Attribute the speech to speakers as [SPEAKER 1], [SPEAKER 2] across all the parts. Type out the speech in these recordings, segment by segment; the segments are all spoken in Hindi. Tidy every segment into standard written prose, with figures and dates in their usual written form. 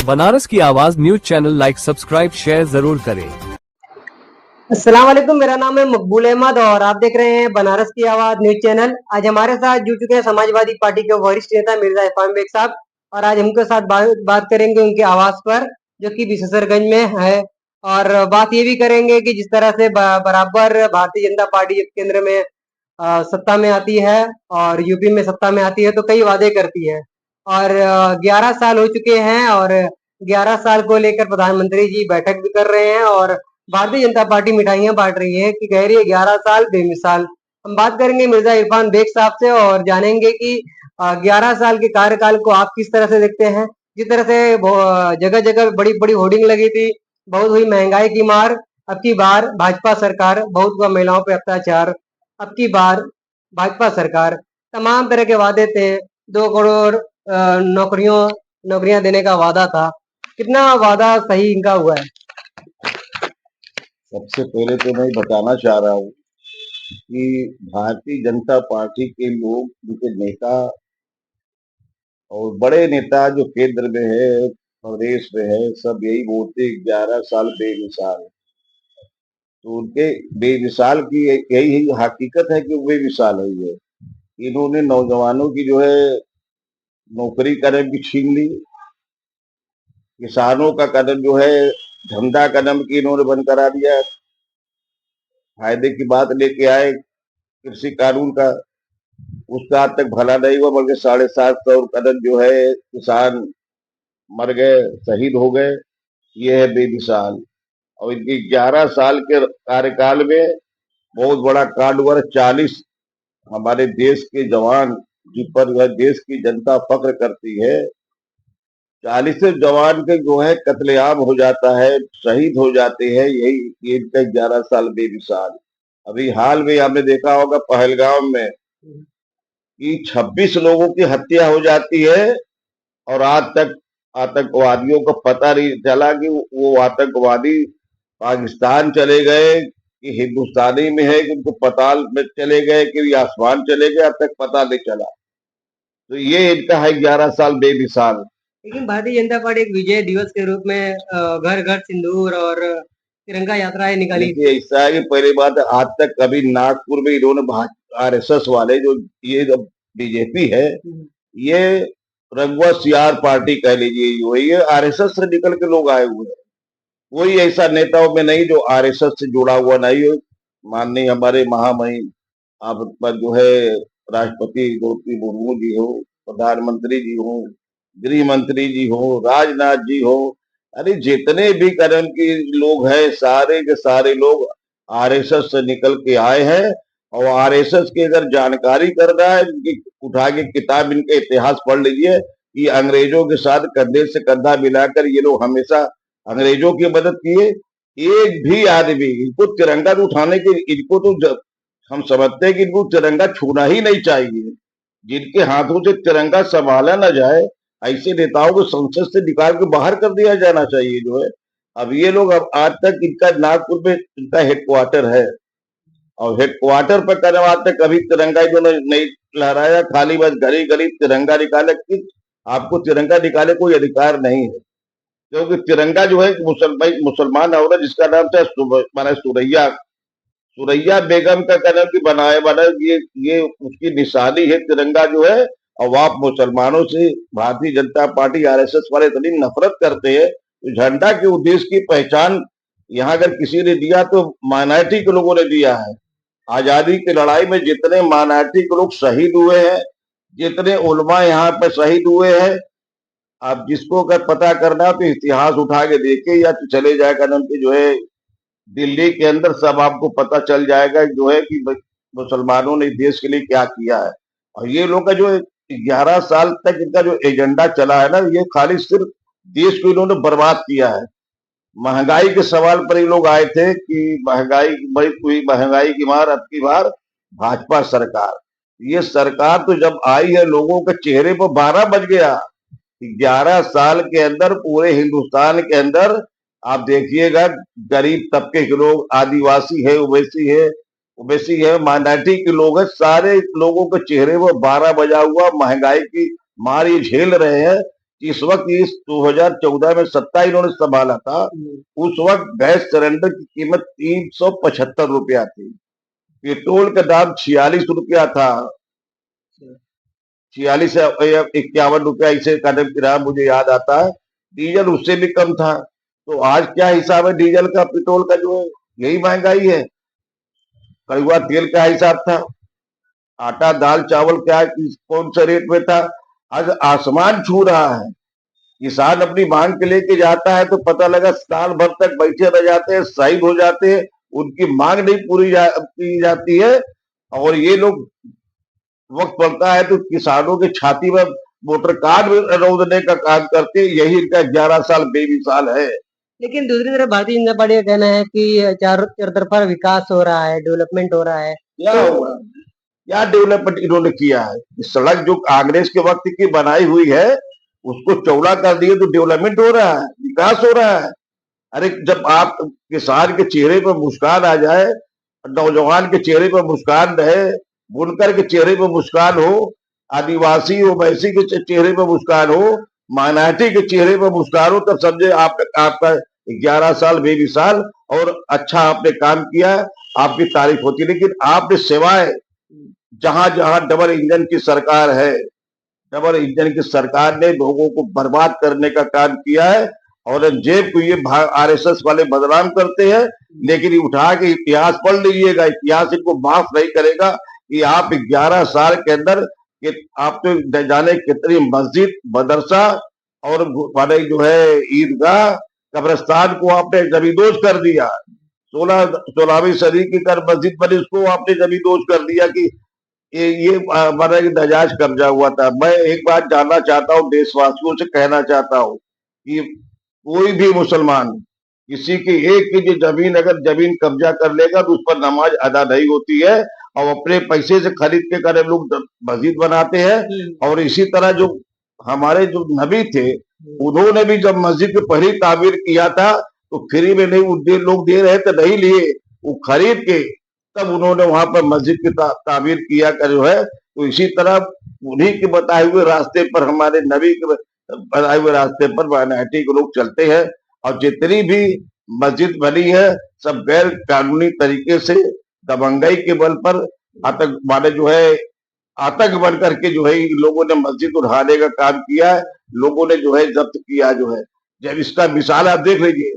[SPEAKER 1] बनारस की आवाज news channel like subscribe share जरूर करें।
[SPEAKER 2] अस्सलाम वालेकुम, मेरा नाम है मकबूल अहमद और आप देख रहे हैं बनारस की आवाज न्यूज चैनल। आज हमारे साथ जुड़ चुके हैं समाजवादी पार्टी के वरिष्ठ नेता मिर्जा इरफान बेग साहब और आज उनके साथ बात करेंगे उनके आवास पर जो कि बिशेसरगंज में है। और बात ये भी करेंगे कि जिस तरह से बराबर भारतीय जनता पार्टी जब केंद्र में सत्ता में आती है और यूपी में सत्ता में आती है तो कई वादे करती है और 11 साल हो चुके हैं और 11 साल को लेकर प्रधानमंत्री जी बैठक भी कर रहे हैं और भारतीय जनता पार्टी मिठाइयां बांट रही है कि कह रही है 11 साल बेमिसाल। हम बात करेंगे मिर्जा इरफान बेग साहब से और जानेंगे कि 11 साल के कार्यकाल को आप किस तरह से देखते हैं। जिस तरह से जगह जगह बड़ी बड़ी होर्डिंग लगी थी, बहुत हुई महंगाई की मार, अब की बार भाजपा सरकार, बहुत हुआ महिलाओं पे अत्याचार, अब की बार भाजपा सरकार, तमाम तरह के वादे थे, 2 करोड़ नौकरियां देने का वादा था। कितना वादा सही इनका हुआ है?
[SPEAKER 3] सबसे पहले तो मैं बताना चाह रहा हूँ कि भारतीय जनता पार्टी के लोग, उनके नेता और बड़े नेता जो केंद्र में है, प्रदेश में है, सब यही बोलते 11 साल बेमिसाल। तो उनके बेमिसाल की यही हकीकत है कि वो बेमिसाल है। ये इन्होंने नौजवानों की जो है नौकरी कदम की छीन ली, किसानों का कदम जो है धंधा कदम की इन्होंने बंद करा दिया। फायदे की बात लेके आए कृषि कानून का, उसका आज तक भला नहीं हुआ, बल्कि 750 कदम जो है किसान मर गए, शहीद हो गए। ये है बेमिसाल। और इनकी 11 साल के कार्यकाल में बहुत बड़ा कांड हुआ। 40 हमारे देश के जवान जिन पर यह देश की जनता फख्र करती है, 40 जवान के जो है कत्लेआम हो जाता है, शहीद हो जाते हैं। यही इनका 11 साल बेमिसाल। अभी हाल में हमने देखा होगा पहलगाम में कि 26 लोगों की हत्या हो जाती है और आज तक आतंकवादियों को पता नहीं चला कि वो आतंकवादी पाकिस्तान चले गए कि हिंदुस्तानी में है, कि उनको पताल में चले गए कि आसमान चले गए, अब तक पता नहीं चला। तो ये इनका है 11 साल बेमिसाल।
[SPEAKER 2] लेकिन भारतीय जनता पार्टी एक विजय दिवस के रूप में घर घर सिंदूर और तिरंगा यात्राएं निकाली।
[SPEAKER 3] देखिए ऐसा है कि पहली बात, आज तक कभी नागपुर में इन्होंने आरएसएस वाले जो ये जो बीजेपी है, ये रंगवा सियार पार्टी कह लीजिए, वही है, आरएसएस से निकल के लोग आए हुए हैं। कोई ऐसा नेताओं में नहीं जो आरएसएस से जुड़ा हुआ नहीं हो। माननीय हमारे महामहिम आप पर जो है राष्ट्रपति द्रौपदी मुर्मू जी हो, प्रधानमंत्री जी हो, गृह मंत्री जी हो, राजनाथ जी हो, अरे जितने भी कदम के लोग हैं, सारे के सारे लोग आरएसएस से निकल के आए हैं। और आरएसएस की अगर जानकारी करना है, इनकी उठा के किताब, इनका इतिहास पढ़ लीजिए कि अंग्रेजों के साथ कंधे से कंधा मिलाकर ये लोग हमेशा अंग्रेजों की मदद किए। एक भी आदमी इनको तिरंगा उठाने के, इनको तो हम समझते हैं कि इनको तिरंगा छूना ही नहीं चाहिए। जिनके हाथों से तिरंगा संभाला ना जाए, ऐसे नेताओं को संसद से निकाल के बाहर कर दिया जाना चाहिए जो है। अब ये लोग, अब आज तक इनका नागपुर में इनका हेडक्वार्टर है और हेडक्वार्टर पर कदम आज तक कभी तिरंगा इन्होंने नहीं लहराया, खाली बस घड़ी घड़ी तिरंगा निकाले। कि आपको तिरंगा निकाले कोई अधिकार नहीं है, क्योंकि तिरंगा जो है मुसलमान औरत जिसका नाम था माना सुरैया, सुरैया बेगम का कदम की बनाए बना, ये उसकी निशानी है तिरंगा जो है। और आप मुसलमानों से भारतीय जनता पार्टी आरएसएस वाले इतनी नफरत करते हैं, तो झंडा के उद्देश्य की पहचान यहाँ अगर किसी ने दिया तो माइनॉरिटी के लोगों ने दिया है। आजादी की लड़ाई में जितने माइनॉरिटी के लोग शहीद हुए हैं, जितने उलमा यहाँ पे शहीद हुए हैं, आप जिसको अगर पता करना तो इतिहास उठा के देखे या तो चले जाए कदम के जो है दिल्ली के अंदर, सब आपको पता चल जाएगा जो है कि मुसलमानों ने देश के लिए क्या किया है। और ये लोग का जो 11 साल तक इनका जो एजेंडा चला है ना, ये खाली सिर्फ देश को इन्होंने बर्बाद किया है। महंगाई के सवाल पर ये लोग आए थे कि महंगाई बड़ी हुई, महंगाई की मार, अब की बार भाजपा सरकार। ये सरकार तो जब आई है, लोगों के चेहरे पर 12 बज गया। 11 साल के अंदर पूरे हिंदुस्तान के अंदर आप देखिएगा, गरीब तबके के लोग, आदिवासी है, ओबीसी है, माइनॉरिटी के लोग हैं, सारे लोगों के चेहरे पर 12 बजा हुआ महंगाई की मार ये झेल रहे हैं। इस वक्त इस 2014 में सत्ता इन्होंने संभाला था, उस वक्त गैस सिलेंडर की कीमत 375 रुपया थी, पेट्रोल का दाम 46 रुपया था, 46 या 51 रुपया इसे कदम की रहा, मुझे याद आता है। डीजल उससे भी कम था। तो आज क्या हिसाब है डीजल का, पेट्रोल का, जो है यही महंगाई है। कड़ुआ तेल का हिसाब था, आटा दाल चावल क्या कौन सा रेट में था, आज आसमान छू रहा है। किसान अपनी मांग के लेके जाता है तो पता लगा साल भर तक बैठे रह जाते हैं, शहीद हो जाते हैं, उनकी मांग नहीं की जाती है। और ये लोग वक्त पड़ता है तो किसानों की छाती में वोटर कार्ड रौंदने का काम करते, यही इनका 11 साल बेमिसाल है।
[SPEAKER 2] लेकिन दूसरी तरफ भारतीय जनता पार्टी का कहना है कि चारों तरफा विकास हो रहा है, डेवलपमेंट हो रहा है।
[SPEAKER 3] क्या हुआ, क्या डेवलपमेंट इन्होंने किया है? सड़क जो कांग्रेस के वक्त की बनाई हुई है उसको चौड़ा कर दिए तो डेवलपमेंट हो रहा है, विकास हो रहा है। अरे जब आप किसान के चेहरे पर मुस्कान आ जाए, नौजवान के चेहरे पर मुस्कान रहे, बुनकर के चेहरे पर मुस्कान हो, आदिवासी हो, मैसी के चेहरे पर मुस्कान हो, माइनॉरिटी के चेहरे पर मुस्कान हो, तब समझे आपका 11 साल बेमिसाल और अच्छा आपने काम किया, आपकी तारीफ होती। लेकिन आपने सिवाय जहां जहां डबल इंजन की सरकार है, डबल इंजन की सरकार ने लोगों को बर्बाद करने का काम किया है। औरंगजेब को ये आरएसएस वाले बदनाम करते हैं, लेकिन उठा के इतिहास पढ़ लीजिएगा, इतिहास इनको माफ नहीं करेगा कि आप 11 साल के अंदर आप तो जाने कितनी मस्जिद, मदरसा और माने जो है ईदगाह, कब्रिस्तान को आपने जमींदोज कर दिया। 16वीं सदी की कर मस्जिद बनी, उसको आपने जमींदोज कर दिया कि ये माना कि नाजायज कब्जा हुआ था। मैं एक बात जानना चाहता हूँ, देशवासियों से कहना चाहता हूँ कि कोई भी मुसलमान किसी की एक की जमीन अगर जमीन कब्जा कर लेगा तो उस पर नमाज अदा नहीं होती है, और अपने पैसे से खरीद के करे लोग मस्जिद बनाते हैं। और इसी तरह जो हमारे जो नबी थे, उन्होंने भी जब मस्जिद की पहली तामीर किया था तो फ्री में नहीं लोग दे रहे थे, नहीं लिए, वो खरीद के तब उन्होंने वहां पर मस्जिद की तामीर किया कर जो है। तो इसी तरह उन्हीं के बताए हुए रास्ते पर, हमारे नबी के बताए हुए रास्ते पर माइनॉरिटी के लोग चलते हैं। और जितनी भी मस्जिद बनी है सब गैर कानूनी तरीके से दबंगई के बल पर आतंक माने जो है आतंक बन करके जो है इन लोगों ने मस्जिद उठाने का काम किया है, लोगों ने जो है जब्त किया जो है। जब इसका मिसाल आप देख लीजिए,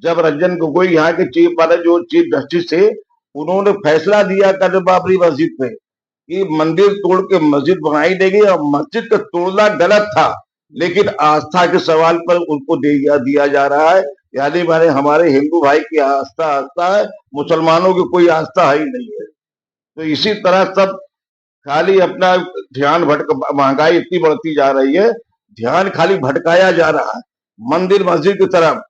[SPEAKER 3] जब रंजन गोगोई यहाँ के चीफ माने जो चीफ जस्टिस थे, उन्होंने फैसला दिया कर बाबरी मस्जिद पे कि मंदिर तोड़ के मस्जिद बनाई देगी, और मस्जिद का तोड़ना गलत था, लेकिन आस्था के सवाल पर उनको दिया जा रहा है। यानी माने हमारे हिंदू भाई की आस्था है, मुसलमानों की कोई आस्था ही नहीं है। तो इसी तरह सब खाली अपना ध्यान महंगाई इतनी बढ़ती जा रही है, ध्यान खाली भटकाया जा रहा है मंदिर मस्जिद की तरफ।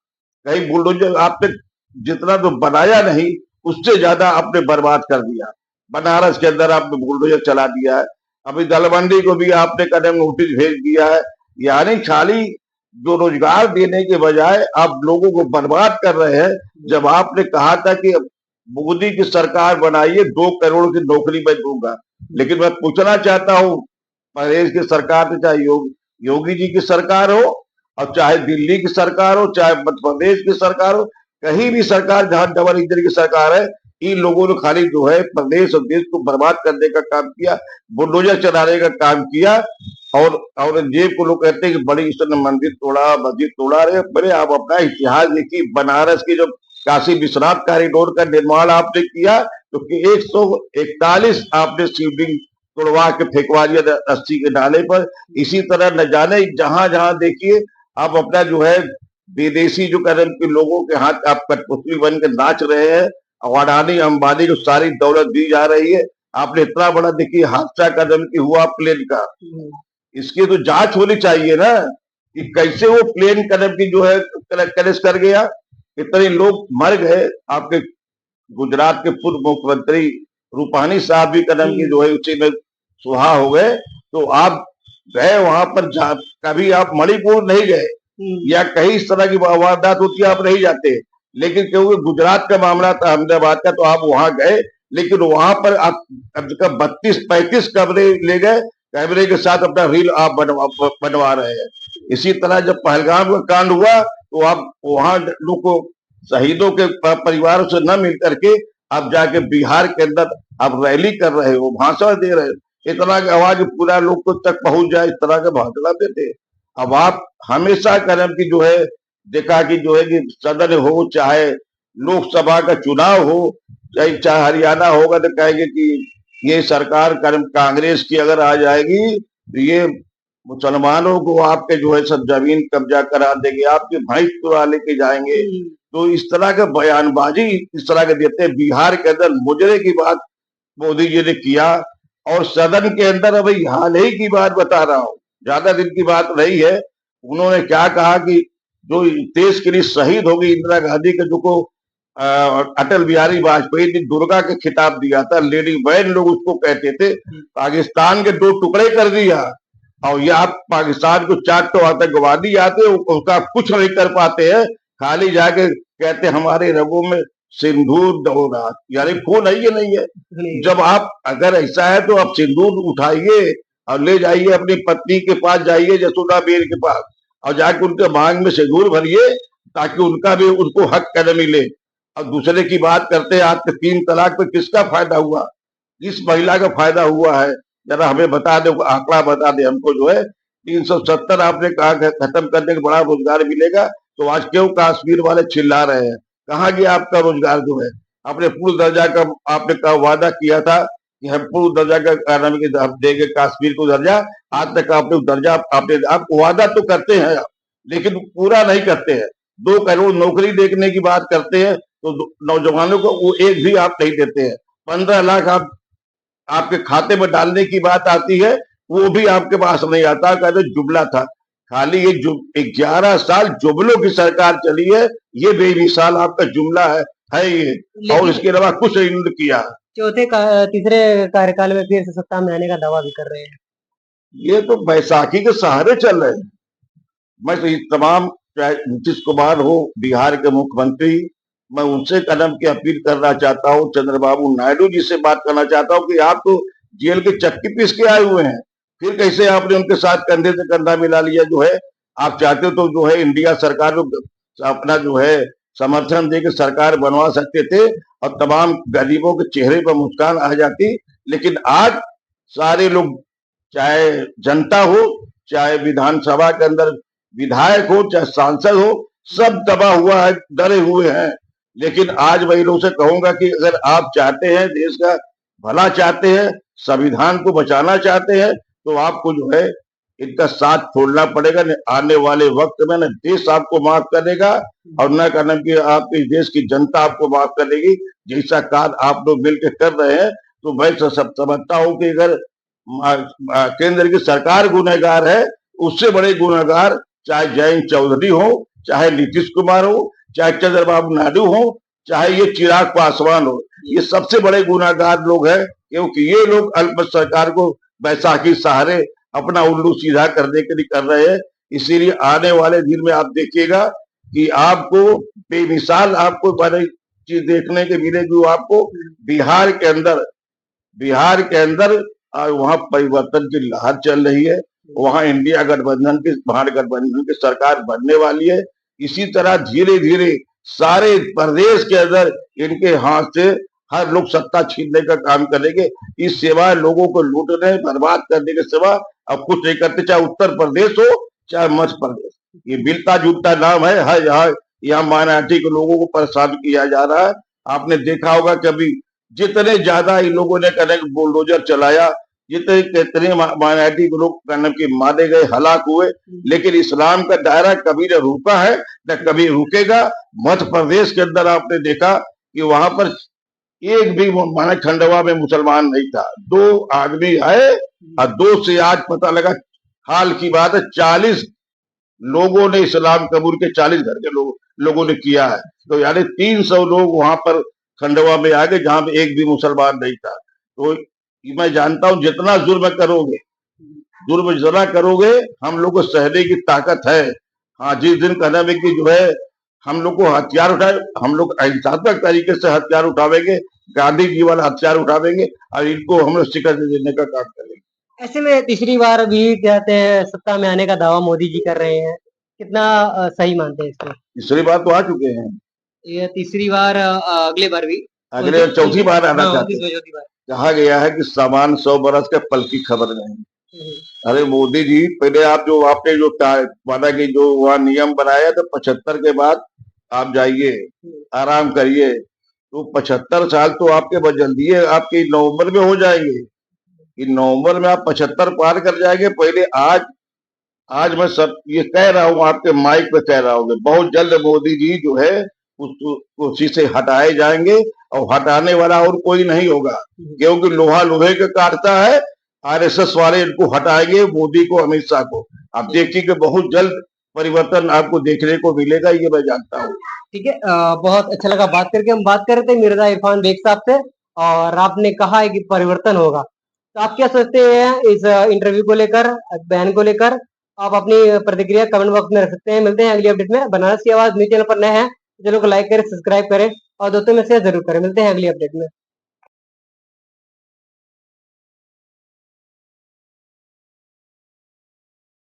[SPEAKER 3] कहीं बुलडोजर आपने जितना तो बनाया नहीं, उससे ज्यादा आपने बर्बाद कर दिया। बनारस के अंदर आपने बुलडोजर चला दिया है, अभी दलबंडी को भी आपने कदम नोटिस भेज दिया है। यानी खाली जो रोजगार देने के बजाय आप लोगों को बर्बाद कर रहे हैं। जब आपने कहा था कि मोदी की सरकार बनाइए, 2 करोड़ की नौकरी मैं दूंगा, लेकिन मैं पूछना चाहता हूँ, प्रदेश की सरकार तो चाहे योगी जी की सरकार हो, और चाहे दिल्ली की सरकार हो, चाहे मध्य प्रदेश की सरकार हो, कहीं भी सरकार जहां डबल इंजन की सरकार है, इन लोगों ने खाली जो है प्रदेश और देश को बर्बाद करने का काम किया, बुलडोजर चलाने का काम किया। और औरंगजेब को लोग कहते हैं कि बड़ी इसने मंदिर तोड़ा, मस्जिद तोड़ा रहे। बड़े आप अपना इतिहास देखिए, बनारस की जो काशी विश्वनाथ कॉरिडोर का निर्माण आपने किया तो 141 आपने शिवलिंग तोड़वा के फेंकवा दिया रस्सी के डाले पर। इसी तरह न जाने जहां जहां देखिए आप अपना जो है विदेशी जो कदम के लोगों के हाथ आप कठपुतली बन के नाच रहे हैं, और अडानी अंबानी को सारी दौलत दी जा रही है। आपने इतना बड़ा देखिए हादसा कदम की हुआ प्लेन का, इसकी तो जांच होनी चाहिए ना कि कैसे वो प्लेन कदम की जो है क्रैश कर गया, इतने लोग मर गए। आपके गुजरात के पूर्व मुख्यमंत्री रूपानी साहब भी कदम की जो है उसी में सुहा हो गए। तो आप गए वहां पर, कभी आप मणिपुर नहीं गए या कहीं इस तरह की वारदात होती है आप नहीं जाते, लेकिन क्योंकि गुजरात का मामला था, अहमदाबाद का, तो आप वहां गए। लेकिन वहां पर आप 32-35 कैमरे ले गए, कैमरे के साथ अपना रील आप बनवा रहे हैं। इसी तरह जब पहलगाम का कांड हुआ तो आप वहां लोग को शहीदों के परिवारों से न मिल करके आप जाके बिहार के अंदर आप रैली कर रहे हो, भाषण दे रहे हो, इस तरह की आवाज पूरा लोग को तक पहुंच जाए, इस तरह का भाषण देते। अब आप हमेशा करें कि जो है देखा कि जो है कि सदन हो चाहे लोकसभा का चुनाव हो चाहे हरियाणा होगा तो कहेंगे कि ये सरकार कांग्रेस की अगर आ जाएगी तो ये मुसलमानों को आपके जो है सब जमीन कब्जा करा देंगे, आपके भैंस चुरा लेके जाएंगे। तो इस तरह का बयानबाजी इस तरह के देते हैं। बिहार के अंदर मुजरे की बात मोदी जी ने किया और सदन के अंदर अभी हाल ही की बात बता रहा हूँ, ज्यादा दिन की बात नहीं है। उन्होंने क्या कहा कि जो देश के लिए शहीद होगी इंदिरा गांधी के जो को अटल बिहारी वाजपेयी ने दुर्गा के खिताब दिया था, लेडी बैन लोग उसको कहते थे, पाकिस्तान के दो टुकड़े कर दिया। और ये आप पाकिस्तान को 4 तो आतंकवादी आते उसका कुछ नहीं कर पाते हैं, खाली जाके कहते हमारे रगों में सिंदूर दौड़ा, यानी खून है ये नहीं है। जब आप अगर ऐसा है तो आप सिंदूर उठाइए और ले जाइए अपनी पत्नी के पास, जाइए जसोदा बेर के पास और जाके उनके मांग में सिंदूर भरिए ताकि उनका भी उनको हक कदम मिले। और दूसरे की बात करते हैं आज के 3 तलाक पे किसका फायदा हुआ, किस महिला का फायदा हुआ है, जरा हमें बता दे, आंकड़ा बता दे हमको। जो है 370 आपने कहा खत्म करने का बड़ा रोजगार मिलेगा, तो आज क्यों कश्मीर वाले चिल्ला रहे हैं, कहाँ गया आपका रोजगार? जो है आपने पूर्ण दर्जा का आपने का वादा किया था कि हम पूर्ण दर्जा का नाम के देंगे कश्मीर को दर्जा, आज तक आपने दर्जा आपने आप वादा तो करते हैं लेकिन पूरा नहीं करते हैं। 2 करोड़ नौकरी देखने की बात करते हैं तो नौजवानों को वो एक भी आप नहीं देते हैं। 15 लाख आप आपके खाते में डालने की बात आती है वो भी आपके पास नहीं आता, कहते जुमला था। खाली ये 11 साल जुमलों की सरकार चली है, ये बेमिसाल आपका जुमला है ये, और इसके अलावा कुछ नहीं किया।
[SPEAKER 2] तीसरे कार्यकाल में फिर से सत्ता में आने का दावा भी कर रहे हैं।
[SPEAKER 3] ये तो बैसाखी के सहारे चल रहे हैं। मैं तो तमाम चाहे नीतीश कुमार हो बिहार के मुख्यमंत्री, मैं उनसे कदम की अपील करना चाहता हूँ, चंद्रबाबू नायडू जी से बात करना चाहता हूँ कि आप तो जेल के चक्की पीस के आए हुए हैं, फिर कैसे आपने उनके साथ कंधे से कंधा मिला लिया? जो है आप चाहते तो जो है इंडिया सरकार को अपना जो है समर्थन देकर सरकार बनवा सकते थे और तमाम गरीबों के चेहरे पर मुस्कान आ जाती। लेकिन आज सारे लोग, चाहे जनता हो चाहे विधानसभा के अंदर विधायक हो चाहे सांसद हो, सब दबा हुआ है, डरे हुए हैं। लेकिन आज मैं लोगों से कहूंगा कि अगर आप चाहते हैं देश का भला चाहते हैं, संविधान को बचाना चाहते हैं, तो आपको जो है इनका साथ छोड़ना पड़ेगा। आने वाले वक्त में न देश आपको माफ करेगा और न करना कि आपके देश की जनता आपको माफ करेगी। जैसा कार्य आप लोग मिलकर कर रहे हैं, तो मैं सब समझता हूँ कि अगर केंद्र की सरकार गुनहगार है, उससे बड़े गुनहगार चाहे जयंत चौधरी हो, चाहे नीतीश कुमार हो, चाहे चंद्रबाबू नायडू हो, चाहे ये चिराग पासवान हो, ये सबसे बड़े गुनहगार लोग हैं, क्योंकि ये लोग अल्प सरकार को बैसाखी सहारे अपना उल्लू सीधा करने के लिए कर रहे हैं। इसीलिए आने वाले दिन में आप देखिएगा कि आपको बेमिसाल आपको बड़ी चीज देखने के मिलेगी। आपको बिहार के अंदर वहां परिवर्तन की लहर चल रही है, वहां इंडिया गठबंधन की महागठबंधन की सरकार बनने वाली है। इसी तरह धीरे धीरे सारे प्रदेश के अंदर इनके हाथ से हर लोग सत्ता छीनने का काम करेंगे। इस सिवाय लोगों को लूटने बर्बाद करने के सिवा अब कुछ नहीं करते, चाहे उत्तर प्रदेश हो चाहे मध्य प्रदेश। ये मिलता जुलता नाम है, हर यहाँ माइनॉरिटी के लोगों को परेशान किया जा रहा है। आपने देखा होगा कभी जितने ज्यादा इन लोगों ने कहने बुलडोजर चलाया, जितने कितने माइनॉरिटी के लोग कहने की मारे गए, हलाक हुए, लेकिन इस्लाम का दायरा कभी न रुका है न कभी रुकेगा। मध्य प्रदेश के अंदर आपने देखा कि वहां पर एक भी माना खंडवा में मुसलमान नहीं था, 2 आदमी आए और 2 से आज पता लगा, हाल की बात है 40 लोगों ने इस्लाम कबूल के, 40 घर के लोगों ने किया है। तो यानी 300 लोग वहां पर खंडवा में आ गए जहां पे एक भी मुसलमान नहीं था। तो मैं जानता हूं जितना जुर्म करोगे, जुर्म जितना करोगे, हम लोग को सहने की ताकत है। हाँ, जिस दिन कहना है कि जो है हम लोग को हथियार उठाए, हम लोग अहिंसात्मक तरीके से हथियार उठावेंगे, गांधी जी वाला हथियार उठावेंगे और इनको हम लोग शिकस्त देने का काम करेंगे।
[SPEAKER 2] ऐसे में तीसरी बार भी कहते हैं सत्ता में आने का दावा मोदी जी कर रहे हैं, कितना सही मानते हैं इसको?
[SPEAKER 3] तीसरी बार तो आ चुके हैं,
[SPEAKER 2] ये तीसरी बार अगले बार भी
[SPEAKER 3] अगले चौथी बार आना
[SPEAKER 2] हाँ,
[SPEAKER 3] चाहते
[SPEAKER 2] 29
[SPEAKER 3] हैं।
[SPEAKER 2] चौथी बार।
[SPEAKER 3] कहा गया है कि सामान 100 बरस के फल की खबर नहीं। अरे मोदी जी, पहले आप जो आपने जो वादा की जो वहाँ नियम बनाया तो 75 के बाद आप जाइए, आराम करिए। तो 75 साल तो आपके बस जल्दी है, आपके नवंबर में हो जाएंगे कि नवंबर में आप 75 पार कर जाएंगे। पहले आज आज मैं सब ये कह रहा हूँ, आपके माइक पे कह रहा हूँ, बहुत जल्द मोदी जी जो है उस कुर्सी से हटाए जाएंगे और हटाने वाला और कोई नहीं होगा, क्योंकि लोहा लोहे के काटता है। आरएसएस वाले इनको हटाएंगे, मोदी को, अमित शाह को। आप देखिए कि बहुत जल्द परिवर्तन आपको देखने को मिलेगा, ये मैं जानता हूँ।
[SPEAKER 2] ठीक है, बहुत अच्छा लगा बात करके। हम बात कर रहे थे मिर्जा इरफान बेग साहब से, और आपने कहा है कि परिवर्तन होगा, तो आप क्या सोचते हैं इस इंटरव्यू को लेकर, बयान को लेकर? आप अपनी प्रतिक्रिया कमेंट बॉक्स में रख सकते हैं। मिलते हैं अगली अपडेट में। बनारस की आवाज न्यूज चैनल पर नए हैं, चैनल को लाइक करें, सब्सक्राइब करें और दोस्तों में शेयर जरूर करें। मिलते हैं अगली अपडेट में।